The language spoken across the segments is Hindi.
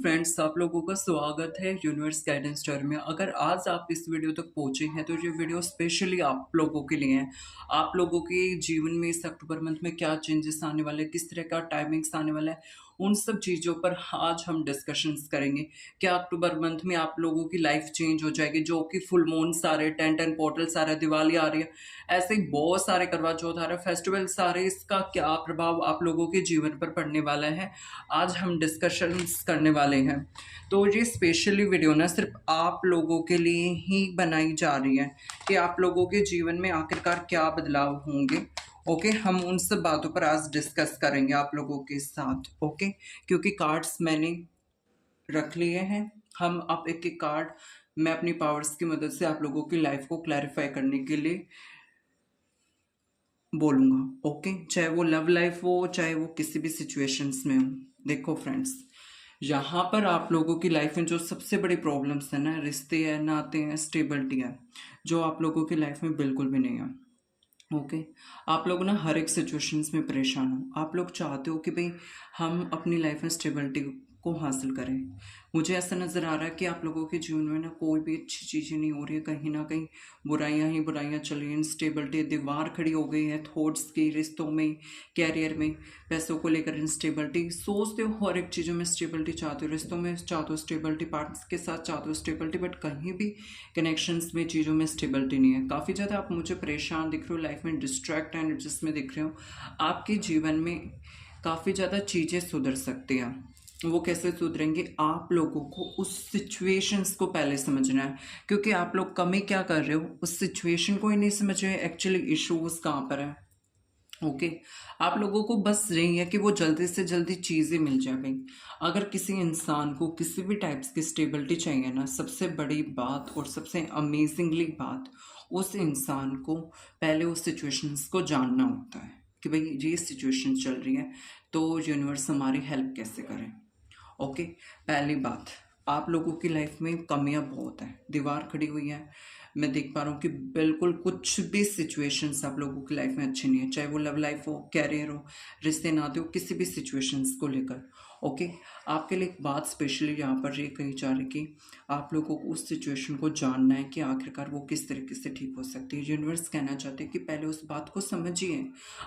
फ्रेंड्स, आप लोगों का स्वागत है यूनिवर्स गाइडेंस स्टार में। अगर आज आप इस वीडियो तक पहुंचे हैं तो ये वीडियो स्पेशली आप लोगों के लिए है। आप लोगों के जीवन में इस अक्टूबर मंथ में क्या चेंजेस आने वाले हैं, किस तरह का टाइमिंग्स आने वाला है, उन सब चीज़ों पर आज हम डिस्कशंस करेंगे। क्या अक्टूबर मंथ में आप लोगों की लाइफ चेंज हो जाएगी, जो कि फुल मून्स आ रहे हैं, 10 पोर्टल्स आ रहे हैं, दिवाली आ रही है, ऐसे ही बहुत सारे करवा चौथ आ रहे हैं, फेस्टिवल्स आ रहे हैं। इसका क्या प्रभाव आप लोगों के जीवन पर पड़ने वाला है, आज हम डिस्कशंस करने वाले हैं। तो ये स्पेशली वीडियो ना सिर्फ आप लोगों के लिए ही बनाई जा रही है कि आप लोगों के जीवन में आखिरकार क्या बदलाव होंगे। ओके, हम उन सब बातों पर आज डिस्कस करेंगे आप लोगों के साथ। ओके, क्योंकि कार्ड्स मैंने रख लिए हैं। हम अब एक एक कार्ड मैं अपनी पावर्स की मदद से आप लोगों की लाइफ को क्लैरिफाई करने के लिए बोलूँगा। ओके, चाहे वो लव लाइफ हो, चाहे वो किसी भी सिचुएशंस में हो। देखो फ्रेंड्स, यहाँ पर आप लोगों की लाइफ में जो सबसे बड़ी प्रॉब्लम्स है ना, रिश्ते हैं, नाते हैं, स्टेबिलिटी है, जो आप लोगों की लाइफ में बिल्कुल भी नहीं है। ओके, आप लोग ना हर एक सिचुएशंस में परेशान हो। आप लोग चाहते हो कि भाई हम अपनी लाइफ में स्टेबिलिटी को हासिल करें। मुझे ऐसा नज़र आ रहा है कि आप लोगों के जीवन में ना कोई भी अच्छी चीज़ें नहीं हो रही है, कहीं ना कहीं बुराइयां ही बुराइयां चल रही हैं। इंस्टेबिलिटी, दीवार खड़ी हो गई है थॉट्स की, रिश्तों में, कैरियर में, पैसों को लेकर इंस्टेबिलिटी। सोचते हो हर एक चीज़ों में स्टेबिलिटी चाहते हो, रिश्तों में चाहते हो स्टेबिलिटी, पार्टनर्स के साथ चाहते हो स्टेबिलिटी, बट कहीं भी कनेक्शंस में चीज़ों में स्टेबिलिटी नहीं है। काफ़ी ज़्यादा आप मुझे परेशान दिख रहे हो, लाइफ में डिस्ट्रैक्ट एंड जिसमें दिख रहे हो। आपके जीवन में काफ़ी ज़्यादा चीज़ें सुधर सकती हैं। वो कैसे सुधरेंगे, आप लोगों को उस सिचुएशंस को पहले समझना है, क्योंकि आप लोग कमी क्या कर रहे हो, उस सिचुएशन को ही नहीं समझ रहे एक्चुअली इश्यूज कहाँ पर है। ओके, आप लोगों को बस यही है कि वो जल्दी से जल्दी चीज़ें मिल जाए। भाई अगर किसी इंसान को किसी भी टाइप्स की स्टेबिलिटी चाहिए ना, सबसे बड़ी बात और सबसे अमेजिंगली बात, उस इंसान को पहले उस सिचुएशंस को जानना होता है कि भाई ये सिचुएशन चल रही है तो यूनिवर्स हमारी हेल्प कैसे करें। ओके, पहली बात, आप लोगों की लाइफ में कमियां बहुत हैं, दीवार खड़ी हुई है। मैं देख पा रहा हूँ कि बिल्कुल कुछ भी सिचुएशंस आप लोगों की लाइफ में अच्छी नहीं है, चाहे वो लव लाइफ हो, कैरियर हो, रिश्ते नाते हो, किसी भी सिचुएशंस को लेकर। ओके, आपके लिए एक बात स्पेशली यहाँ पर ये कही जा रही कि आप लोगों को उस सिचुएशन को जानना है कि आखिरकार वो किस तरीके से ठीक हो सकती है। यूनिवर्स कहना चाहते हैं कि पहले उस बात को समझिए,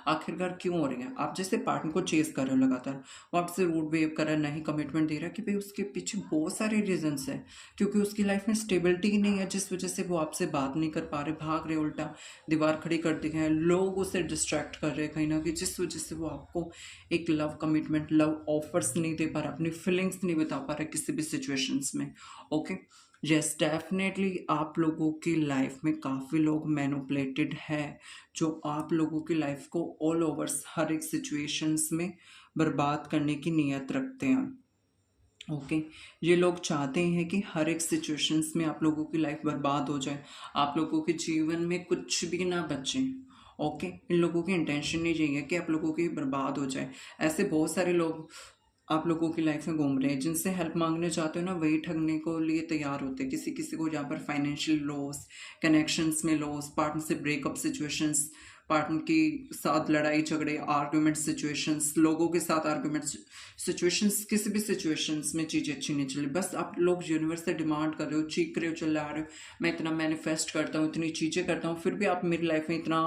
आखिरकार क्यों हो रही है। आप जैसे पार्टनर को चेस कर रहे हो लगातार, व्हाट्स रूड वेव कर रहा है, नहीं कमिटमेंट दे रहा है, कि भाई उसके पीछे बहुत सारे रीजंस है, क्योंकि उसकी लाइफ में स्टेबिलिटी ही नहीं है, जिस वजह से वो आपसे बात नहीं कर पा रहे, भाग रहे, उल्टा दीवार खड़ी कर दी है, लोग उसे डिस्ट्रैक्ट कर रहे हैं कहीं ना कहीं, जिस वजह से वो आपको एक लव कमिटमेंट, लव ऑफर्स नहीं दे पा रहा, अपनी फीलिंग्स नहीं बता पा रहा किसी भी सिचुएशंस में। ओके, यस डेफिनेटली आप लोगों की लाइफ में काफ़ी लोग मैनिपुलेटेड है, जो आप लोगों की लाइफ को ऑल ओवर्स हर एक सिचुएशंस में बर्बाद करने की नीयत रखते हैं। ओके, ये लोग चाहते हैं कि हर एक सिचुएशंस में आप लोगों की लाइफ बर्बाद हो जाए, आप लोगों के जीवन में कुछ भी ना बचे। ओके, इन लोगों की इंटेंशन यही है कि आप लोगों की बर्बाद हो जाए। ऐसे बहुत सारे लोग आप लोगों की लाइफ में घूम रहे हैं, जिनसे हेल्प मांगने चाहते हो ना, वही ठगने को लिए तैयार होते हैं। किसी किसी को यहाँ पर फाइनेंशियल लॉस, कनेक्शंस में लॉस, पार्टनर से ब्रेकअप सिचुएशंस, पार्टनर के साथ लड़ाई झगड़े, आर्ग्यूमेंट सिचुएशंस, लोगों के साथ आर्ग्यूमेंट सिचुएशंस, किसी भी सिचुएशंस में चीज़ें अच्छी नहीं चली। बस आप लोग यूनिवर्स से डिमांड कर रहे हो, चीख रहे हो, चिल्ला रहे हो, मैं इतना मैनिफेस्ट करता हूँ, इतनी चीज़ें करता हूँ, फिर भी आप मेरी लाइफ में इतना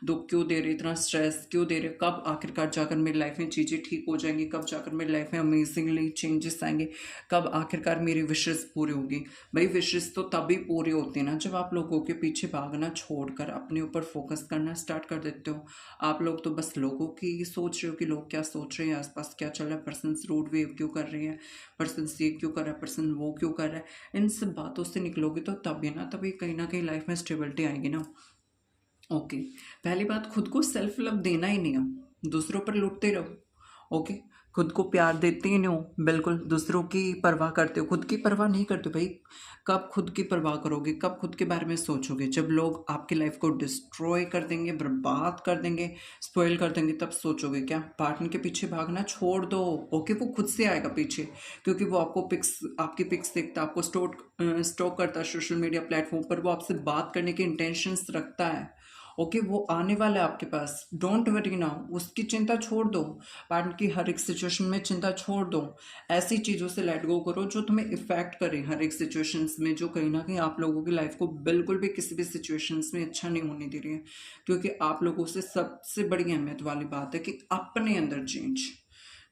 दुख क्यों दे रहे, इतना स्ट्रेस क्यों दे रहे। कब आखिरकार जाकर मेरी लाइफ में चीज़ें ठीक हो जाएंगी, कब जाकर मेरी लाइफ में अमेजिंगली चेंजेस आएंगे, कब आखिरकार मेरी विशेस पूरी होगी। भाई विशेस तो तभी पूरी होती है ना, जब आप लोगों के पीछे भागना छोड़कर अपने ऊपर फोकस करना स्टार्ट कर देते हो। आप लोग तो बस लोगों की सोच रहे हो कि लोग क्या सोच रहे हैं, आसपास क्या चल रहा है, पर्सन रूड वेव क्यों कर रही है, पर्सन ये क्यों कर रहा है, पर्सन वो क्यों कर रहा है। इन सब बातों से निकलोगे तो तभी कहीं ना कहीं लाइफ में स्टेबिलिटी आएगी ना। ओके, पहली बात, खुद को सेल्फ लव देना ही नहीं है, दूसरों पर लुटते रहो। ओके, खुद को प्यार देते ही नहीं हो, बिल्कुल दूसरों की परवाह करते हो, खुद की परवाह नहीं करते हो। भाई कब खुद की परवाह करोगे, कब खुद के बारे में सोचोगे, जब लोग आपकी लाइफ को डिस्ट्रॉय कर देंगे, बर्बाद कर देंगे, स्पॉइल कर देंगे, तब सोचोगे। क्या पार्टनर के पीछे भागना छोड़ दो। ओके, वो खुद से आएगा पीछे, क्योंकि वो आपको पिक्स, आपकी पिक्स देखता है, आपको स्टॉक करता है सोशल मीडिया प्लेटफॉर्म पर, वो आपसे बात करने की इंटेंशंस रखता है। ओके, वो आने वाला है आपके पास, डोंट वरी नाउ, उसकी चिंता छोड़ दो, पार्टनर की हर एक सिचुएशन में चिंता छोड़ दो। ऐसी चीज़ों से लेट गो करो जो तुम्हें इफेक्ट करे हर एक सिचुएशंस में, जो कहीं ना कहीं आप लोगों की लाइफ को बिल्कुल भी किसी भी सिचुएशंस में अच्छा नहीं होने दे रही है। क्योंकि आप लोगों से सबसे बड़ी अहमियत वाली बात है कि अपने अंदर चेंज,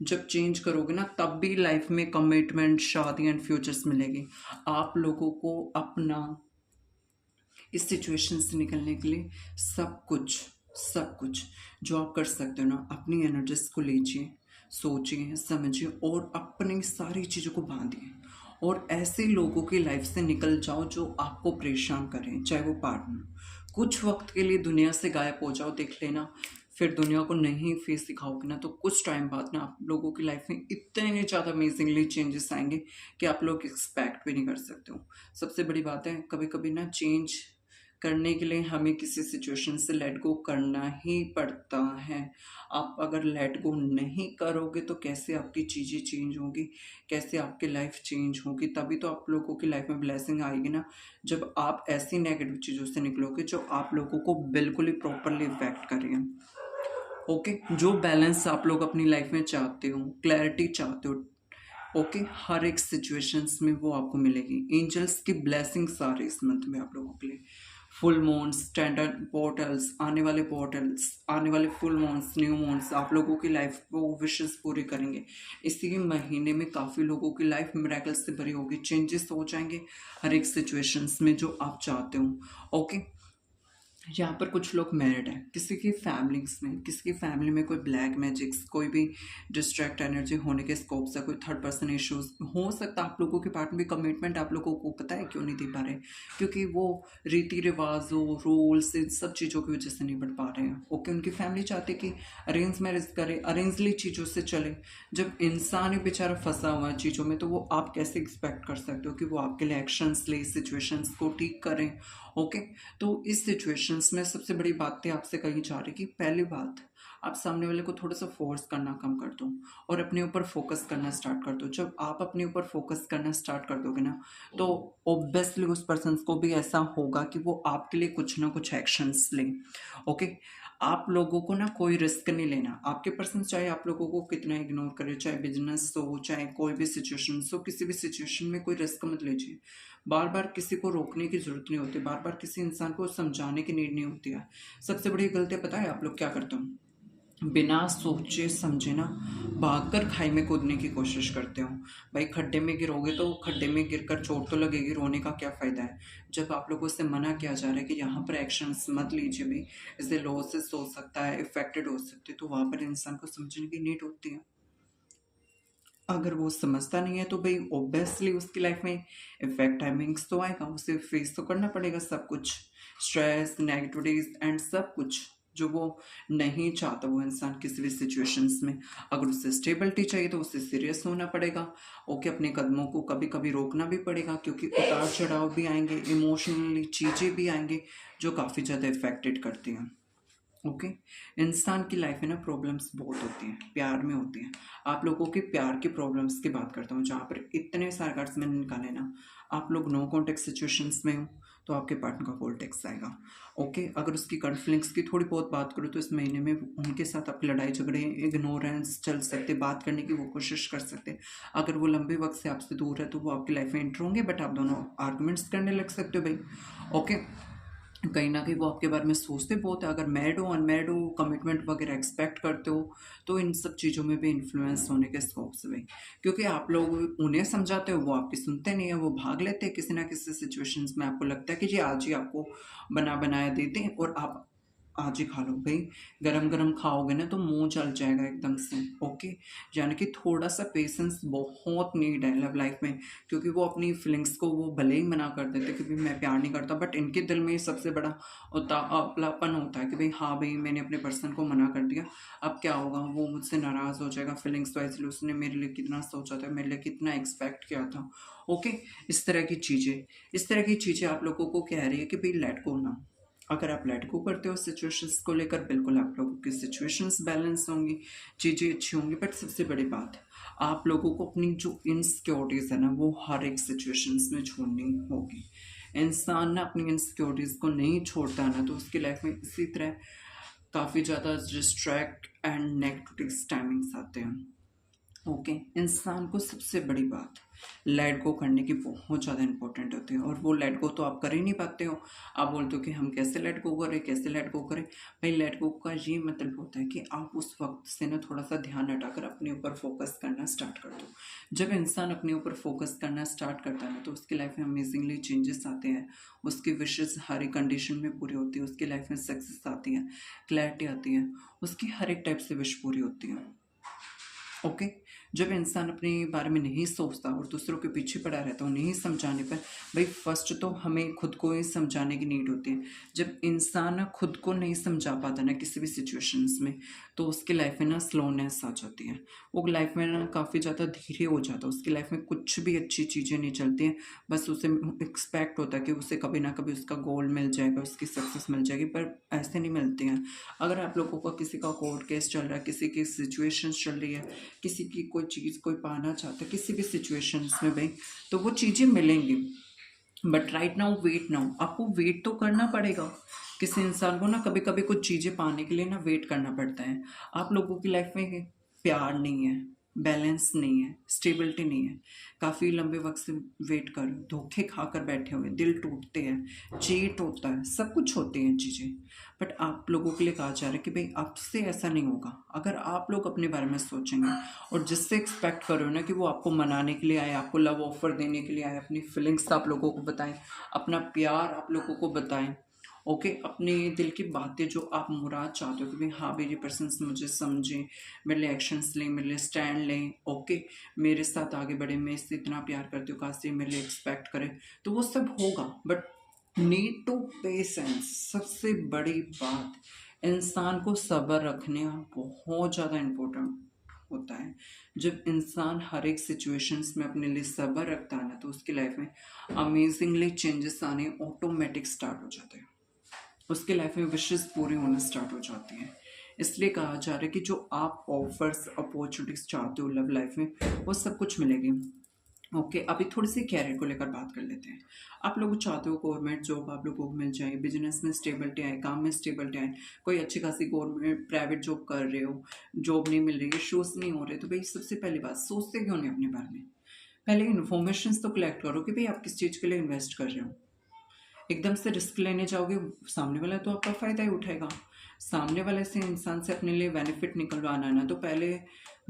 जब चेंज करोगे ना तब भी लाइफ में कमिटमेंट, शादी एंड फ्यूचर्स मिलेगी। आप लोगों को अपना इस सिचुएशन से निकलने के लिए सब कुछ जो आप कर सकते हो ना, अपनी एनर्जीज को लीजिए, सोचिए, समझिए और अपनी सारी चीज़ों को बांधिए और ऐसे लोगों की लाइफ से निकल जाओ जो आपको परेशान करें, चाहे वो पार्टनर। कुछ वक्त के लिए दुनिया से गायब हो जाओ, देख लेना, फिर दुनिया को नहीं फेस दिखाओगे ना तो कुछ टाइम बाद ना आप लोगों की लाइफ में इतने ज़्यादा अमेजिंगली चेंजेस आएंगे कि आप लोग एक्सपेक्ट भी नहीं कर सकते हो। सबसे बड़ी बात है, कभी कभी ना चेंज करने के लिए हमें किसी सिचुएशन से लेट गो करना ही पड़ता है। आप अगर लेट गो नहीं करोगे तो कैसे आपकी चीज़ें चेंज होंगी, कैसे आपकी लाइफ चेंज होगी? तभी तो आप लोगों की लाइफ में ब्लेसिंग आएगी ना, जब आप ऐसी नेगेटिव चीज़ों से निकलोगे जो आप लोगों को बिल्कुल ही प्रॉपरली इफेक्ट करेंगे। ओके, जो बैलेंस आप लोग अपनी लाइफ में चाहते हो, क्लैरिटी चाहते हो, ओके, हर एक सिचुएशंस में वो आपको मिलेगी। एंजल्स की ब्लेसिंग्स आ रही इस मंथ में आप लोगों के लिए। फुल मून्स, स्टैंडर्ड पोर्टल्स, आने वाले फुल मून्स, न्यू मून्स आप लोगों की लाइफ को विशेस पूरी करेंगे। इसी महीने में काफ़ी लोगों की लाइफ मिरेकल्स से भरी होगी, चेंजेस हो जाएंगे हर एक सिचुएशंस में जो आप चाहते हो। ओके, यहाँ पर कुछ लोग मैरिड हैं, किसी की फैमिली में कोई ब्लैक मैजिक्स, कोई भी डिस्ट्रैक्ट एनर्जी होने के स्कोप्स है, कोई थर्ड पर्सन इश्यूज हो सकता है। आप लोगों के पार्ट में कमिटमेंट आप लोगों को पता है क्यों नहीं दे पा रहे? क्योंकि वो रीति रिवाजों, रूल्स, इन सब चीज़ों की वजह से नहीं बढ़ पा रहे हैं। ओके, उनकी फैमिली चाहती है कि अरेंज मैरिज करे, अरेंजली चीज़ों से चले। जब इंसान ही बेचारा फंसा हुआ है चीज़ों में, तो वो आप कैसे एक्सपेक्ट कर सकते हो कि वो आपके लिए एक्शंस ले, सिचुएशंस को ठीक करें? ओके, तो इस सिचुएशंस में सबसे बड़ी बातें आपसे कही जा रही कि पहली बात, आप सामने वाले को थोड़ा सा फोर्स करना कम कर दो और अपने ऊपर फोकस करना स्टार्ट कर दो। जब आप अपने ऊपर फोकस करना स्टार्ट कर दोगे ना तो ऑब्वियसली उस पर्सन को भी ऐसा होगा कि वो आपके लिए कुछ ना कुछ एक्शंस लें। ओके, आप लोगों को ना कोई रिस्क नहीं लेना। आपके पर्सन चाहे आप लोगों को कितना इग्नोर करे, चाहे बिजनेस हो, चाहे कोई भी सिचुएशन हो, किसी भी सिचुएशन में कोई रिस्क मत लीजिए। बार बार किसी को रोकने की जरूरत नहीं होती, बार बार किसी इंसान को समझाने की नीड नहीं होती है। सबसे बड़ी गलती पता है आप लोग क्या करते हो? बिना सोचे समझे ना भागकर खाई में कूदने की कोशिश करते हो। भाई खड्डे में गिरोगे तो खड्डे में गिरकर चोट तो लगेगी, रोने का क्या फ़ायदा है? जब आप लोगों से मना किया जा रहा है कि यहाँ पर एक्शंस मत लीजिए, भाई इससे लॉसेस हो सकता है, इफेक्टेड हो सकते, तो वहाँ पर इंसान को समझने की नीड होती है। अगर वो समझता नहीं है तो भाई ऑब्वियसली उसकी लाइफ में इफेक्ट टाइमिंग्स तो आएगा, उसे फेस तो करना पड़ेगा सब कुछ, स्ट्रेस, नेगेटिविटीज एंड सब कुछ जो वो नहीं चाहता वो इंसान किसी भी सिचुएशंस में। अगर उसे स्टेबिलिटी चाहिए तो उसे सीरियस होना पड़ेगा। ओके, अपने कदमों को कभी कभी रोकना भी पड़ेगा क्योंकि उतार चढ़ाव भी आएंगे, इमोशनली चीज़ें भी आएंगे जो काफ़ी ज़्यादा इफेक्टेड करती हैं। ओके, इंसान की लाइफ में ना प्रॉब्लम्स बहुत होती हैं, प्यार में होती हैं। आप लोगों के प्यार की प्रॉब्लम्स की बात करता हूँ जहाँ पर इतने सारे कार्ड्स मैंने निकाले ना, आप लोग नो कॉन्टेक्ट सिचुएशंस में हो तो आपके पार्टनर का कॉन्टेक्ट आएगा। ओके, अगर उसकी कॉन्फ्लिक्ट्स की थोड़ी बहुत बात करूँ तो इस महीने में उनके साथ आपकी लड़ाई झगड़े, इग्नोरेंस चल सकते, बात करने की वो कोशिश कर सकते। अगर वो लंबे वक्त से आपसे दूर है तो वो आपकी लाइफ में एंटर होंगे, बट आप दोनों आर्गुमेंट्स करने लग सकते हो भाई। ओके, कहीं ना कहीं वो आपके बारे में सोचते बहुत है। अगर मैरिड हो, अनमैरिड हो, कमिटमेंट वगैरह एक्सपेक्ट करते हो तो इन सब चीज़ों में भी इन्फ्लुएंस होने के स्कोप्स भी, क्योंकि आप लोग उन्हें समझाते हो वो आपकी सुनते नहीं है, वो भाग लेते हैं किसी ना किसी सिचुएशंस में। आपको लगता है कि जी आज ही आपको बना बनाया देते हैं और आप आज ही खा लो भाई। गरम गरम खाओगे ना तो मुंह जल जाएगा एकदम से। ओके, यानी कि थोड़ा सा पेशेंस बहुत नीड है लव लाइफ में, क्योंकि वो अपनी फीलिंग्स को वो भले ही मना कर देते कि भाई मैं प्यार नहीं करता, बट इनके दिल में सबसे बड़ा अपलापन होता है कि भाई हाँ भाई मैंने अपने पर्सन को मना कर दिया, अब क्या होगा, वो मुझसे नाराज़ हो जाएगा। फीलिंग्स तो इसलिए उसने मेरे लिए कितना सोचा था, मेरे लिए कितना एक्सपेक्ट किया था। ओके, इस तरह की चीज़ें आप लोगों को कह रही है कि भाई लेट गो ना। अगर आप लेट गो करते हो सिचुएशंस को लेकर, बिल्कुल आप लोगों की सिचुएशंस बैलेंस होंगी, चीज़ें अच्छी होंगी। बट सबसे बड़ी बात, आप लोगों को अपनी जो इनसिक्योरिटीज़ है ना वो हर एक सिचुएशंस में छोड़नी होगी। इंसान ना अपनी इनसिक्योरिटीज़ को नहीं छोड़ता ना, तो उसकी लाइफ में इसी तरह काफ़ी ज़्यादा डिस्ट्रैक्ट एंड नेगेटिव टाइमिंग्स आते हैं। ओके, इंसान को सबसे बड़ी बात लेट गो करने की बहुत ज़्यादा इंपॉर्टेंट होती है, और वो लेट गो तो आप कर ही नहीं पाते हो। आप बोलते हो कि हम कैसे लेट गो करें, कैसे लेट गो करें। भाई लेट गो का ये मतलब होता है कि आप उस वक्त से ना थोड़ा सा ध्यान हटाकर अपने ऊपर फोकस करना स्टार्ट कर दो। जब इंसान अपने ऊपर फोकस करना स्टार्ट करता है ना, तो उसकी लाइफ में अमेजिंगली चेंजेस आते हैं। उसकी विशेज़ हर एक कंडीशन में पूरी होती है, उसकी लाइफ में सक्सेस आती है, क्लैरिटी आती है, उसकी हर एक टाइप से विश पूरी होती है। ओके, जब इंसान अपने बारे में नहीं सोचता और दूसरों के पीछे पड़ा रहता है उन्हें समझाने पर, भाई फर्स्ट तो हमें खुद को ही समझाने की नीड होती है। जब इंसान खुद को नहीं समझा पाता ना किसी भी सिचुएशंस में, तो उसकी लाइफ में ना स्लोनेस आ जाती है। वो लाइफ में ना काफ़ी ज़्यादा धीरे हो जाता है, उसकी लाइफ में कुछ भी अच्छी चीज़ें नहीं चलती हैं। बस उसे एक्सपेक्ट होता है कि उसे कभी ना कभी उसका गोल मिल जाएगा, उसकी सक्सेस मिल जाएगी, पर ऐसे नहीं मिलती हैं। अगर आप लोगों का किसी का कोर्ट केस चल रहा है, किसी की सिचुएशंस चल रही है, किसी की कोई चीज़ कोई पाना चाहता है किसी भी सिचुएशंस में, भाई तो वो चीज़ें मिलेंगी। But right now wait now, आपको वेट तो करना पड़ेगा। किसी इंसान को ना कभी कभी कुछ चीज़ें पाने के लिए ना वेट करना पड़ता है। आप लोगों की लाइफ में प्यार नहीं है, बैलेंस नहीं है, स्टेबिलिटी नहीं है, काफ़ी लंबे वक्त से वेट कर, धोखे खाकर बैठे हुए, दिल टूटते हैं, चीट होता है, सब कुछ होती हैं चीज़ें। बट आप लोगों के लिए कहा जा रहा है कि भाई आपसे ऐसा नहीं होगा। अगर आप लोग अपने बारे में सोचेंगे और जिससे एक्सपेक्ट करो ना कि वो आपको मनाने के लिए आए, आपको लव ऑफर देने के लिए आए, अपनी फीलिंग्स आप लोगों को बताएं, अपना प्यार आप लोगों को बताएं, ओके, अपने दिल की बातें जो आप मुराद चाहते हो कि भाई हाँ मेरी पर्सन मुझे समझें, मेरे लिए एक्शंस लें, मेरे लिए स्टैंड लें, ओके, मेरे साथ आगे बढ़े, मैं इससे इतना प्यार करती हूँ, काश ये मेरे लिए एक्सपेक्ट करें, तो वो सब होगा। बट नीड टू पेशेंस, सबसे बड़ी बात, इंसान को सब्र रखने बहुत ज़्यादा इम्पोर्टेंट होता है। जब इंसान हर एक सिचुएशंस में अपने लिए सब्र रखता है ना, तो उसकी लाइफ में अमेजिंगली चेंजेस आने ऑटोमेटिक स्टार्ट हो जाते हैं, उसके लाइफ में विशेष पूरी होना स्टार्ट हो जाती हैं। इसलिए कहा जा रहा है कि जो आप ऑफर्स अपॉर्चुनिटीज चाहते हो लव लाइफ में, वो सब कुछ मिलेगी। ओके, अभी थोड़ी सी कैरियर को लेकर बात कर लेते हैं। आप लोग चाहते हो गवर्नमेंट जॉब आप लोगों को मिल जाए, बिजनेस में स्टेबिलिटी आए, काम में स्टेबिलिटी आए, कोई अच्छी खासी गवर्नमेंट प्राइवेट जॉब कर रहे हो, जॉब नहीं मिल रही है, शोज नहीं हो रहे, तो भाई सबसे पहली बात सोचते क्यों नहीं अपने बारे में। पहले इन्फॉर्मेशन तो कलेक्ट करो कि भाई आप किस चीज़ के लिए इन्वेस्ट कर रहे हो। एकदम से रिस्क लेने जाओगे, सामने वाला तो आपका फ़ायदा ही उठाएगा। सामने वाले से इंसान से अपने लिए बेनिफिट निकलवाना है ना, तो पहले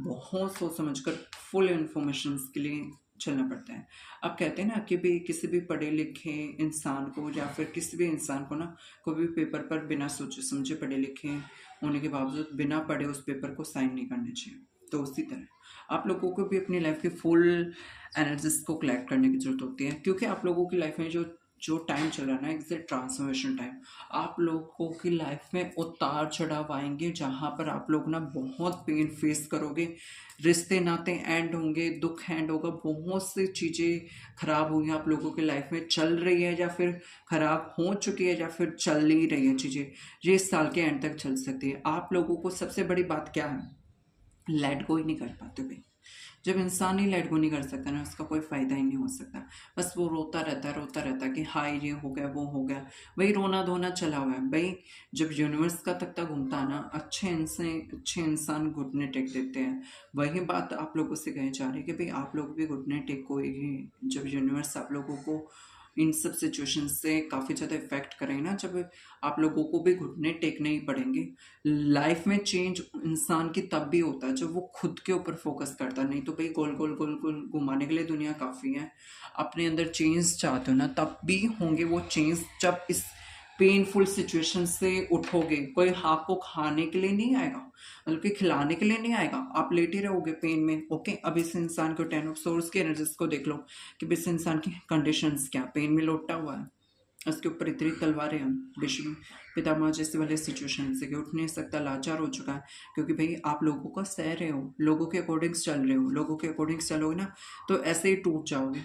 बहुत सोच समझ कर फुल इन्फॉर्मेशन के लिए चलना पड़ता है। अब कहते हैं ना कि भी किसी भी पढ़े लिखे इंसान को या फिर किसी भी इंसान को ना कोई भी पेपर पर बिना सोचे समझे पढ़े लिखे होने के बावजूद बिना पढ़े उस पेपर को साइन नहीं करने चाहिए। तो उसी तरह आप लोगों को भी अपनी लाइफ के फुल एनर्जीज को कलेक्ट करने की जरूरत होती है, क्योंकि आप लोगों की लाइफ में जो जो टाइम चल रहा है ना, एग्जैक्ट ट्रांसफॉर्मेशन टाइम, आप लोगों की लाइफ में उतार चढ़ाव आएंगे जहाँ पर आप लोग ना बहुत पेन फेस करोगे, रिश्ते नाते एंड होंगे, दुख एंड होगा, बहुत सी चीज़ें खराब होंगी आप लोगों की लाइफ में, चल रही है या फिर खराब हो चुकी है या फिर चल ही रही है चीज़ें, ये इस साल के एंड तक चल सकती है। आप लोगों को सबसे बड़ी बात क्या है, लेट गो ही नहीं कर पाते भाई। जब इंसान ही लेट गो नहीं कर सकता ना, उसका कोई फ़ायदा ही नहीं हो सकता। बस वो रोता रहता है कि हाँ ये हो गया वो हो गया, भाई रोना धोना चला हुआ है। भाई जब यूनिवर्स का तख्ता घूमता है ना, अच्छे इंसान घुटने टेक देते हैं। वही बात आप लोगों से कही जा रही है कि भाई आप लोग भी घुटने टेकोगे जब यूनिवर्स आप लोगों को इन सब सिचुएशन से काफ़ी ज़्यादा इफेक्ट करेंगे ना, जब आप लोगों को भी घुटने टेकने ही पड़ेंगे। लाइफ में चेंज इंसान की तब भी होता है जब वो खुद के ऊपर फोकस करता है, नहीं तो भाई गोल गोल गोल गोल घुमाने के लिए दुनिया काफ़ी है। अपने अंदर चेंज चाहते हो ना, तब भी होंगे वो चेंज जब इस पेनफुल सिचुएशन से उठोगे। कोई आपको खाने के लिए नहीं आएगा, बल्कि खिलाने के लिए नहीं आएगा, आप लेटे रहोगे पेन में। ओके, अब इस इंसान को 10 ऑफ सोर्स की एनर्जीज को देख लो कि इस इंसान की कंडीशंस क्या, पेन में लोटा हुआ है, उसके ऊपर इतनी तलवारें हैं, विष्णु पितामह जैसे वाले सिचुएशन से कि उठ नहीं सकता, लाचार हो चुका है, क्योंकि भाई आप लोगों को सह रहे हो, लोगों के अकॉर्डिंग चल रहे हो, लोगों के अकॉर्डिंग चलोगे ना तो ऐसे ही टूट जाओगे,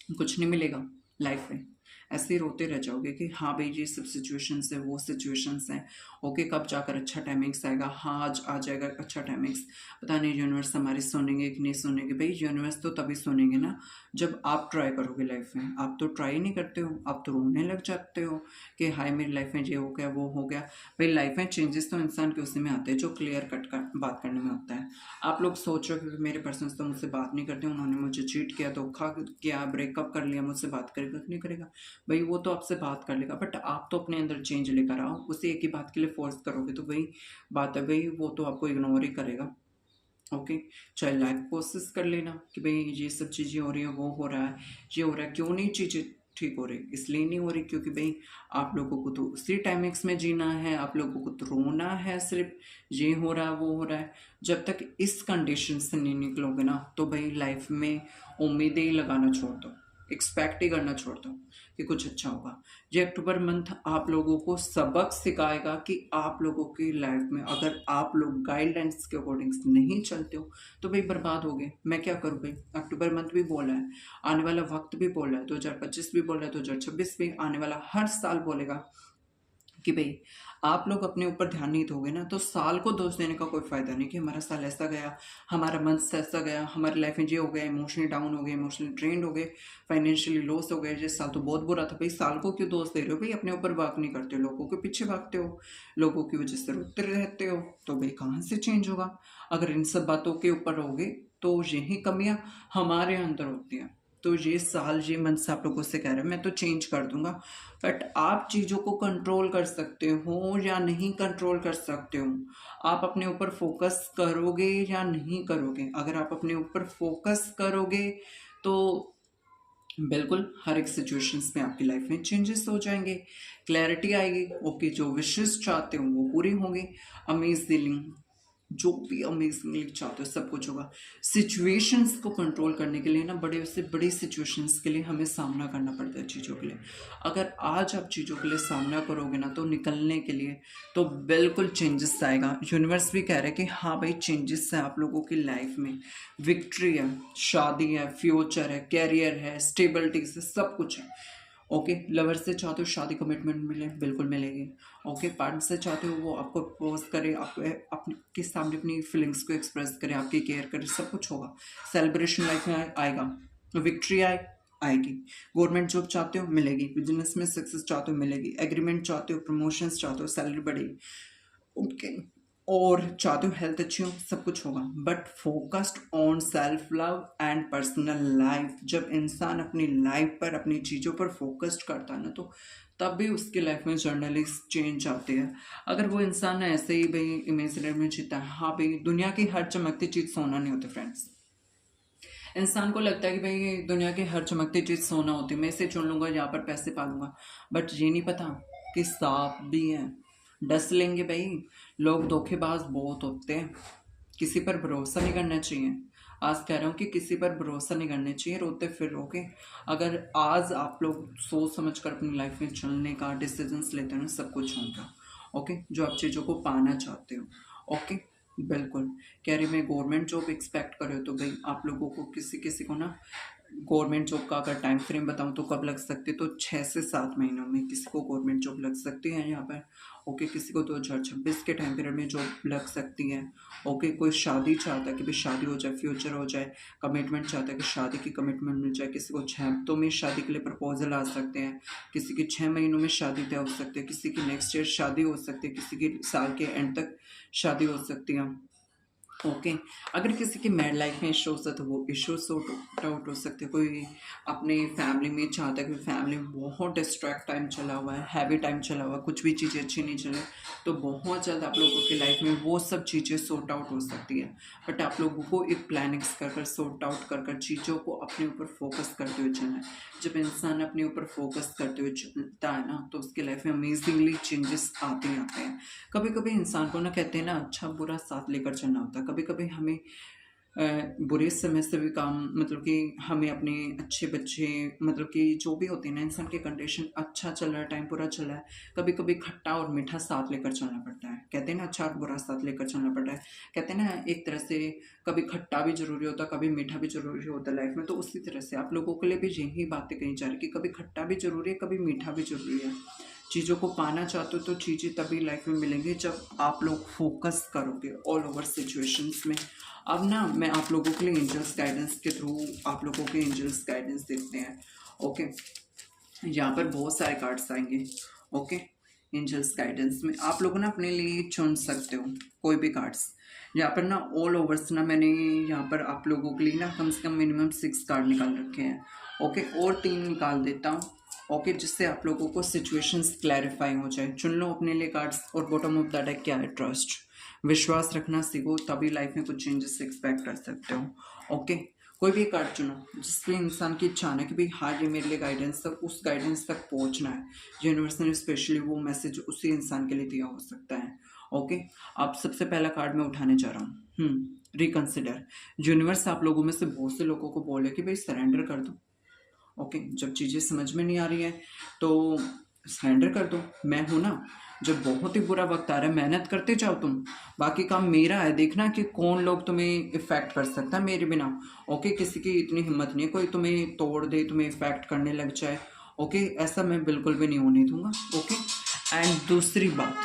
कुछ नहीं मिलेगा लाइफ में। ऐसे ही रोते रह जाओगे कि हाँ भाई ये सब सिचुएशंस है, वो सिचुएशंस हैं, ओके कब जाकर अच्छा टाइमिंग्स आएगा, हाँ आज आ जाएगा अच्छा टाइमिंग्स, पता नहीं यूनिवर्स हमारी सुनेंगे कि नहीं सुनेंगे। भाई यूनिवर्स तो तभी सुनेंगे ना जब आप ट्राई करोगे लाइफ में। आप तो ट्राई नहीं करते हो, आप तो रोने लग जाते हो कि हाय मेरी लाइफ में ये हो गया वो हो गया। भाई लाइफ में चेंजेस तो इंसान के उसी में आते हैं जो क्लियर कट कर बात करने में होता है। आप लोग सोच रहे हो कि मेरे पर्सन्स तो मुझसे बात नहीं करते, उन्होंने मुझे चीट किया, धोखा किया, ब्रेकअप कर लिया, मुझसे बात करेगा कि नहीं करेगा। भाई वो तो आपसे बात कर लेगा, बट आप तो अपने अंदर चेंज लेकर आओ। उसे एक ही बात के लिए फोर्स करोगे तो वही बात है भाई, वो तो आपको इग्नोर ही करेगा। ओके, चाहे लाइफ कोशिश कर लेना कि भाई ये सब चीज़ें हो रही हैं, वो हो रहा है, ये हो रहा है, क्यों नहीं चीज़ें ठीक हो रही, इसलिए नहीं हो रही क्योंकि भाई आप लोगों को तो उसी टाइमिंग्स में जीना है, आप लोगों को तो रोना है सिर्फ, ये हो रहा है वो हो रहा है। जब तक इस कंडीशन से नहीं निकलोगे ना तो भाई लाइफ में उम्मीदें ही लगाना छोड़ दो, एक्सपेक्ट ही करना छोड़ दो कि कुछ अच्छा होगा। ये अक्टूबर मंथ आप लोगों को सबक सिखाएगा कि आप लोगों की लाइफ में अगर आप लोग गाइडलाइंस के अकॉर्डिंग नहीं चलते हो तो भाई बर्बाद हो गए। मैं क्या करूँ भाई, अक्टूबर मंथ भी बोला है, आने वाला वक्त भी बोला है, 2025 भी बोला है, 2026 भी, आने वाला हर साल बोलेगा कि भाई आप लोग अपने ऊपर ध्यान नहीं दोगे ना तो साल को दोष देने का कोई फायदा नहीं कि हमारा साल ऐसा गया, हमारा मंथ ऐसा गया, हमारी लाइफ में ये हो गया, इमोशनली डाउन हो गए, इमोशनली ड्रेन्ड हो गए, फाइनेंशियली लॉस हो गए, ये साल तो बहुत बुरा था। भाई साल को क्यों दोष दे रहे हो भाई, अपने ऊपर वर्क नहीं करते हो, लोगों के पीछे भागते हो, लोगों की वजह से रोते रहते हो, तो भाई कहाँ से चेंज होगा। अगर इन सब बातों के ऊपर रहोगे तो यही कमियां हमारे अंदर होती हैं। तो ये साल ये मंथ से आप लोगों से कह रहे हैं मैं तो चेंज कर दूंगा, बट आप चीज़ों को कंट्रोल कर सकते हो या नहीं कंट्रोल कर सकते हो। आप अपने ऊपर फोकस करोगे या नहीं करोगे। अगर आप अपने ऊपर फोकस करोगे तो बिल्कुल हर एक सिचुएशंस में आपकी लाइफ में चेंजेस हो जाएंगे, क्लैरिटी आएगी, ओके जो विशेष चाहते हो वो पूरी होंगी, अमेजिंग जो भी अमेजिंगली चाहते हो सब कुछ होगा। सिचुएशंस को कंट्रोल करने के लिए ना बड़े से बड़ी सिचुएशंस के लिए हमें सामना करना पड़ता है चीज़ों के लिए। अगर आज आप चीज़ों के लिए सामना करोगे ना तो निकलने के लिए तो बिल्कुल चेंजेस आएगा। यूनिवर्स भी कह रहे हैं कि हाँ भाई चेंजेस है आप लोगों की लाइफ में, विक्ट्री है, शादी है, फ्यूचर है, कैरियर है, स्टेबिलिटी है, सब कुछ है। ओके, लवर से चाहते हो शादी कमिटमेंट मिले, बिल्कुल मिलेगी। ओके, पार्टनर से चाहते हो वो आपको प्रपोज करे, आपको आपके सामने अपनी फीलिंग्स को एक्सप्रेस करे, आपकी केयर करे, सब कुछ होगा। सेलिब्रेशन लाइफ में आएगा, विक्ट्री आएगी। गवर्नमेंट जॉब चाहते हो मिलेगी, बिजनेस में सक्सेस चाहते हो मिलेगी, एग्रीमेंट चाहते हो, प्रमोशंस चाहते हो, सैलरी बढ़ेगी। ओके, और चाहते हो हेल्थ अच्छी हो, सब कुछ होगा। But focused on self love and personal life. जब इंसान अपनी लाइफ पर, अपनी चीज़ों पर फोकस्ड करता है ना तो तब भी उसकी लाइफ में जर्नली चेंज आते हैं। अगर वो इंसान ऐसे ही भाई इमेजिनरी में जीता है, हाँ भाई दुनिया की हर चमकती चीज़ सोना नहीं होती फ्रेंड्स। इंसान को लगता है कि भाई दुनिया की हर चमकती चीज़ सोना होती है, मैं इसे चुन लूँगा, यहाँ पर पैसे पालूंगा, बट ये नहीं पता कि सांप भी है, डस लेंगे भाई। लोग धोखेबाज बहुत होते हैं, किसी पर भरोसा नहीं करना चाहिए। आज कह रहा हूँ कि किसी पर भरोसा नहीं करना चाहिए, रोते फिर रोके। अगर आज आप लोग सोच समझ कर अपनी लाइफ में चलने का डिसीजंस लेते हो ना सब कुछ होगा। ओके, जो आप चीज़ों को पाना चाहते हो। ओके, बिल्कुल कह रही मैं गवर्नमेंट जॉब एक्सपेक्ट कर रहे हो तो भाई आप लोगों को किसी किसी को ना गवर्नमेंट जॉब का अगर टाइम फ्रेम बताऊं तो कब लग सकती है, तो 6 से 7 महीनों में किसी को गवर्नमेंट जॉब लग सकती है यहाँ पर। ओके, किसी को 2026 के टाइम पीरियड में जॉब लग सकती है। ओके, कोई शादी चाहता है कि भाई शादी हो जाए, फ्यूचर हो जाए, कमिटमेंट चाहता है कि शादी की कमिटमेंट मिल जाए। किसी को 6 हफ्तों में शादी के लिए प्रपोजल आ सकते हैं, किसी की 6 महीनों में शादी तय हो सकती है, किसी की नेक्स्ट ईयर शादी हो सकती है, किसी की साल के एंड तक शादी हो सकती है। ओके, अगर किसी की मैरिड लाइफ में इश्यूज है तो वो इश्यूज सॉर्ट आउट हो सकते हैं। कोई अपने फैमिली में चाहता है कि फैमिली में बहुत डिस्ट्रैक्ट टाइम चला हुआ है, हैवी टाइम चला हुआ है, कुछ भी चीज़ें अच्छी नहीं चले, तो बहुत जल्द आप लोगों की लाइफ में वो सब चीज़ें सॉर्ट आउट हो सकती है। बट आप लोगों को एक प्लानिंग्स कर सॉर्ट आउट कर चीज़ों को अपने ऊपर फोकस करते हुए चलना है। जब इंसान अपने ऊपर फोकस करते हुए चलता है ना तो उसकी लाइफ में अमेजिंगली चेंजेस आते ही आते हैं। कभी कभी इंसान को ना कहते हैं ना अच्छा बुरा साथ लेकर चलना होता है। कभी कभी हमें बुरे समय से भी काम, मतलब कि हमें अपने अच्छे बच्चे, मतलब कि जो भी होते हैं ना, इंसान की कंडीशन अच्छा चल रहा है, टाइम पूरा चल रहा है, कभी कभी खट्टा और मीठा साथ लेकर चलना पड़ता है। कहते हैं ना, अच्छा और बुरा साथ लेकर चलना पड़ता है। कहते हैं ना, एक तरह से कभी खट्टा भी जरूरी होता है, कभी मीठा भी जरूरी होता है लाइफ में। तो उसी तरह से आप लोगों के लिए भी यही बातें कही जा रही कि कभी खट्टा भी जरूरी है, कभी मीठा भी जरूरी है। चीज़ों को पाना चाहते हो तो चीज़ें तभी लाइफ में मिलेंगी जब आप लोग फोकस करोगे ऑल ओवर सिचुएशंस में। अब ना मैं आप लोगों के लिए एंजल्स गाइडेंस के थ्रू आप लोगों के एंजल्स गाइडेंस देखते हैं। ओके, यहाँ पर बहुत सारे कार्ड्स आएंगे। ओके, एंजल्स गाइडेंस में आप लोग ना अपने लिए चुन सकते हो कोई भी कार्ड्स। यहाँ पर ना ऑल ओवर्स ना मैंने यहाँ पर आप लोगों के लिए ना कम से कम मिनिमम 6 कार्ड निकाल रखे हैं। ओके, और 3 निकाल देता हूँ। ओके, जिससे आप लोगों को सिचुएशंस क्लैरिफाई हो जाए। चुन लो अपने लिए कार्ड्स। और बॉटम ऑफ द डेक क्या है? ट्रस्ट, विश्वास रखना सीखो, तभी लाइफ में कुछ चेंजेस एक्सपेक्ट कर सकते हो। ओके, कोई भी कार्ड चुनो जिसके इंसान की इच्छा है कि भाई हाँ ये मेरे लिए गाइडेंस तक, उस गाइडेंस तक पहुंचना है। यूनिवर्स ने स्पेशली वो मैसेज उसी इंसान के लिए दिया हो सकता है। ओके, अब सबसे पहला कार्ड मैं उठाने जा रहा हूँ, रिकंसिडर। यूनिवर्स आप लोगों में से बहुत से लोगों को बोले कि भाई सरेंडर कर दो। ओके, जब चीज़ें समझ में नहीं आ रही है तो सरेंडर कर दो, मैं हूं ना। जब बहुत ही बुरा वक्त आ रहा है, मेहनत करते जाओ तुम, बाकी काम मेरा है देखना कि कौन लोग तुम्हें इफेक्ट कर सकता है मेरे बिना। ओके, किसी की इतनी हिम्मत नहीं है कोई तुम्हें तोड़ दे, तुम्हें इफेक्ट करने लग जाए। ओके, ऐसा मैं बिल्कुल भी नहीं होने दूंगा। ओके, एंड दूसरी बात,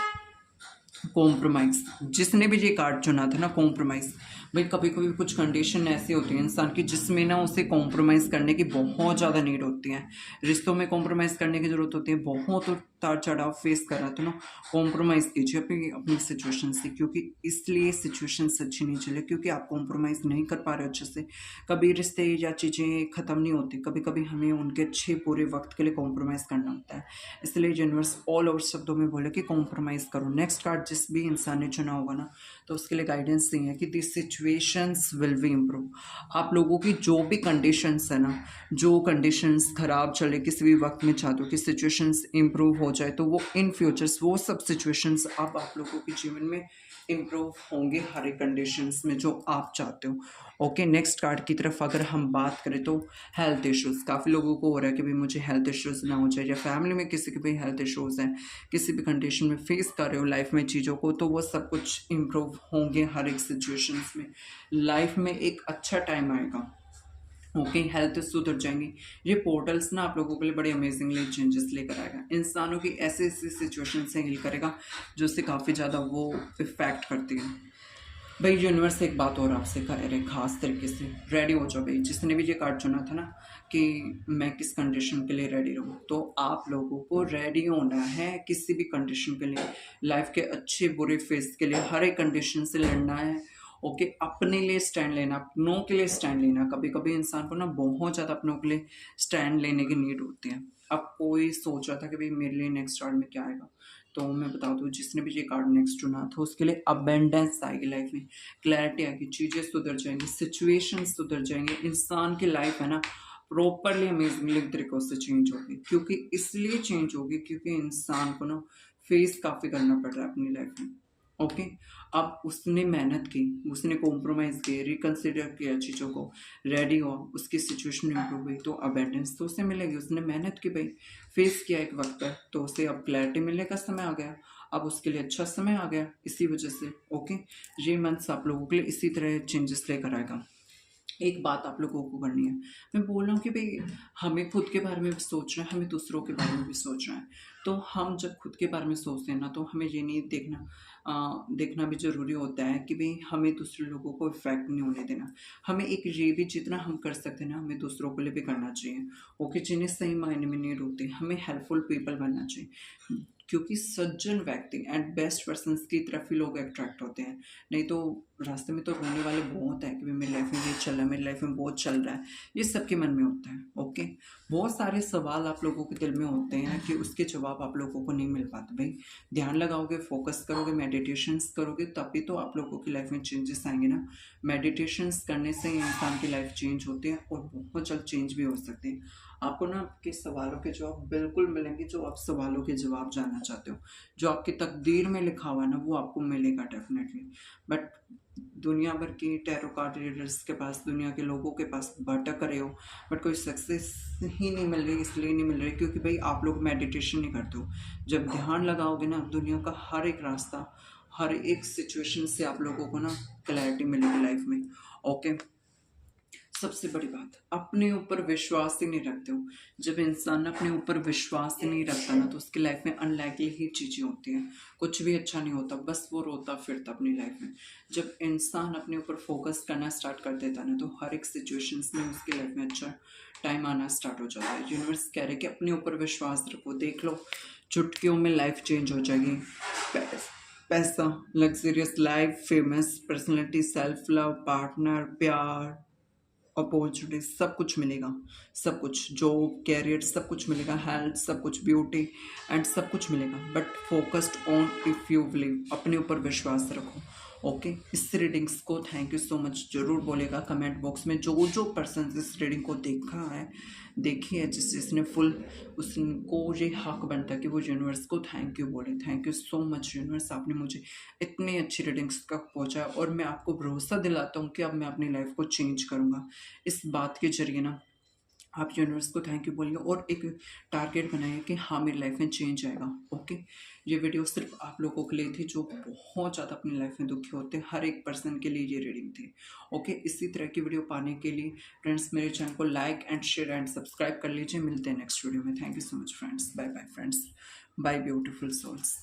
कॉम्प्रोमाइज। जिसने भी ये कार्ड चुना था ना, कॉम्प्रोमाइज। भाई कभी कभी कुछ कंडीशन ऐसी होती है इंसान की जिसमें ना उसे कॉम्प्रोमाइज़ करने की बहुत ज़्यादा नीड होती है। रिश्तों में कॉम्प्रोमाइज़ करने की ज़रूरत होती है। बहुत उतार चढ़ाव फेस कर रहा था ना, कॉम्प्रोमाइज़ कीजिए अपनी अपनी सिचुएशन से, क्योंकि इसलिए सिचुएशन अच्छी नहीं चले क्योंकि आप कॉम्प्रोमाइज़ नहीं कर पा रहे अच्छे से। कभी रिश्ते या चीज़ें ख़त्म नहीं होती, कभी कभी हमें उनके अच्छे पूरे वक्त के लिए कॉम्प्रोमाइज़ करना होता है। इसलिए यूनिवर्स ऑल ओवर शब्दों में बोले कि कॉम्प्रोमाइज़ करो। नेक्स्ट कार्ड जिस भी इंसान ने चुना होगा ना, तो उसके लिए गाइडेंस नहीं है कि this situations will be improve. आप लोगों की जो भी कंडीशंस है ना, जो कंडीशंस खराब चले किसी भी वक्त में, चाहते हो कि सिचुएशंस इम्प्रूव हो जाए, तो वो इन फ्यूचर्स वो सब सिचुएशंस अब आप लोगों के जीवन में इम्प्रूव होंगे हर एक कंडीशंस में जो आप चाहते हो। ओके, नेक्स्ट कार्ड की तरफ अगर हम बात करें तो हेल्थ इश्यूज़। काफ़ी लोगों को हो रहा है कि भाई मुझे हेल्थ इश्यूज़ ना हो जाए, या फैमिली में किसी के भी हेल्थ इश्यूज़ हैं, किसी भी कंडीशन में फेस कर रहे हो लाइफ में चीज़ों को, तो वो सब कुछ इम्प्रूव होंगे हर एक सिचुएशंस में। लाइफ में एक अच्छा टाइम आएगा। ओके, हेल्थ सुधर जाएंगी। ये पोर्टल्स ना आप लोगों के लिए बड़े अमेजिंगली चेंजेस लेकर आएगा। इंसानों की ऐसे ऐसी सिचुएशन से हील करेगा जो उससे काफ़ी ज़्यादा वो इफेक्ट करती है। भाई यूनिवर्स एक बात और आपसे कह रहे खास तरीके से, रेडी हो जाओ भाई। जिसने भी ये कार्ड चुना था ना कि मैं किस कंडीशन के लिए रेडी रहूँ, तो आप लोगों को रेडी होना है किसी भी कंडीशन के लिए। लाइफ के अच्छे बुरे फेस के लिए हर एक कंडीशन से लड़ना है। ओके, अपने लिए स्टैंड लेना, अपनों के लिए स्टैंड लेना। कभी कभी इंसान को ना बहुत ज़्यादा अपनों के लिए स्टैंड लेने की नीड होती है। अब कोई सोच रहा था कि भाई मेरे लिए नेक्स्ट कार्ड में क्या आएगा, तो मैं बता दूँ जिसने भी ये कार्ड नेक्स्ट चुना था उसके लिए अबेंडेंस आएगी लाइफ में, क्लैरिटी आएगी, चीज़ें सुधर जाएंगी, सिचुएशन सुधर जाएंगे। इंसान की लाइफ है ना प्रॉपरली अमेजिंगली तरीकों से चेंज होगी। क्योंकि इसलिए चेंज होगी क्योंकि इंसान को ना फेस काफ़ी करना पड़ रहा है अपनी लाइफ में। ओके, अब उसने मेहनत की, उसने कॉम्प्रोमाइज़ किए, रिकंसिडर किया चीज़ों को, रेडी हुआ, उसकी सिचुएशन इम्प्रूव हुई, तो अबेंडेंस तो उसे मिलेगी। उसने मेहनत की भाई, फेस किया एक वक्त पर, तो उसे अब क्लैरिटी मिलने का समय आ गया। अब उसके लिए अच्छा समय आ गया इसी वजह से। ओके, ये मंथ्स आप लोगों के लिए इसी तरह चेंजेस लेकर आएगा। एक बात आप लोगों को करनी है, मैं बोल रहा हूँ कि भाई हमें खुद के बारे में भी सोचना है, हमें दूसरों के बारे में भी सोचना है। तो हम जब खुद के बारे में सोचते हैं ना, तो हमें ये नहीं देखना भी ज़रूरी होता है कि भाई हमें दूसरे लोगों को इफेक्ट नहीं होने देना। हमें एक ये भी जितना हम कर सकते हैं ना, हमें दूसरों के लिए भी करना चाहिए। ओके, जिन्हें सही मायने में नहीं रोते, हमें हेल्पफुल पीपल बनना चाहिए। क्योंकि सज्जन व्यक्ति एंड बेस्ट पर्सन की तरफ ही लोग अट्रैक्ट होते हैं। नहीं तो रास्ते में तो रोने वाले बहुत है कि मेरी लाइफ में ये चल रहा है, मेरी लाइफ में बहुत चल रहा है, ये सबके मन में होता है। ओके, बहुत सारे सवाल आप लोगों के दिल में होते हैं कि उसके जवाब आप लोगों को नहीं मिल पाते। भाई ध्यान लगाओगे, फोकस करोगे, मेडिटेशंस करोगे, तभी तो आप लोगों की लाइफ में चेंजेस आएंगे ना। मेडिटेशंस करने से इंसान की लाइफ चेंज होती है और बहुत जल्द चेंज भी हो सकती है। आपको ना आपके सवालों के जवाब बिल्कुल मिलेंगे, जो आप सवालों के जवाब जानना चाहते हो। जो आपकी तकदीर में लिखा हुआ है ना, वो आपको मिलेगा डेफिनेटली। बट दुनिया भर की टैरो कार्ड रीडर्स के पास, दुनिया के लोगों के पास भटक रहे हो, बट कोई सक्सेस ही नहीं मिल रही। इसलिए नहीं मिल रही क्योंकि भाई आप लोग मेडिटेशन नहीं करते हो। जब ध्यान लगाओगे ना, दुनिया का हर एक रास्ता, हर एक सिचुएशन से आप लोगों को ना क्लैरिटी मिलेगी लाइफ में। ओके, सबसे बड़ी बात, अपने ऊपर विश्वास ही नहीं रखते हो। जब इंसान अपने ऊपर विश्वास ही नहीं रखता ना, तो उसकी लाइफ में अनलाइकली ही चीज़ें होती हैं, कुछ भी अच्छा नहीं होता, बस वो रोता फिरता अपनी लाइफ में। जब इंसान अपने ऊपर फोकस करना स्टार्ट कर देता है ना, तो हर एक सिचुएशंस में उसकी लाइफ में अच्छा टाइम आना स्टार्ट हो जाता है। यूनिवर्स कह रहे हैं कि अपने ऊपर विश्वास रखो, देख लो चुटकियों में लाइफ चेंज हो जाएगी। पैसा, luxurious life, famous personality, self love, partner, प्यार, अपॉर्चुनिटी, सब कुछ मिलेगा। सब कुछ, जॉब, कैरियर, सब कुछ मिलेगा। हेल्थ, सब कुछ, ब्यूटी एंड सब कुछ मिलेगा। But focused on, if you believe, अपने ऊपर विश्वास रखो। ओके, इस रीडिंग्स को थैंक यू सो मच जरूर बोलेगा कमेंट बॉक्स में। जो जो पर्सन इस रीडिंग को देखा है, देखी है, जिसने फुल, उसको ये हक बनता है कि वो यूनिवर्स को थैंक यू बोले। Thank you so much universe, आपने मुझे इतनी अच्छी रीडिंग्स तक पहुंचाया, और मैं आपको भरोसा दिलाता हूँ कि अब मैं अपनी लाइफ को चेंज करूँगा। इस बात के जरिए ना आप यूनिवर्स को थैंक यू बोलिए और एक टारगेट बनाइए कि हाँ मेरी लाइफ में चेंज आएगा। ओके, ये वीडियो सिर्फ आप लोगों के लिए थी जो बहुत ज़्यादा अपनी लाइफ में दुखी होते हैं। हर एक पर्सन के लिए ये रीडिंग थी। ओके, इसी तरह की वीडियो पाने के लिए फ्रेंड्स मेरे चैनल को like and share and subscribe कर लीजिए। मिलते हैं नेक्स्ट वीडियो में। Thank you so much friends, bye bye friends, bye beautiful souls.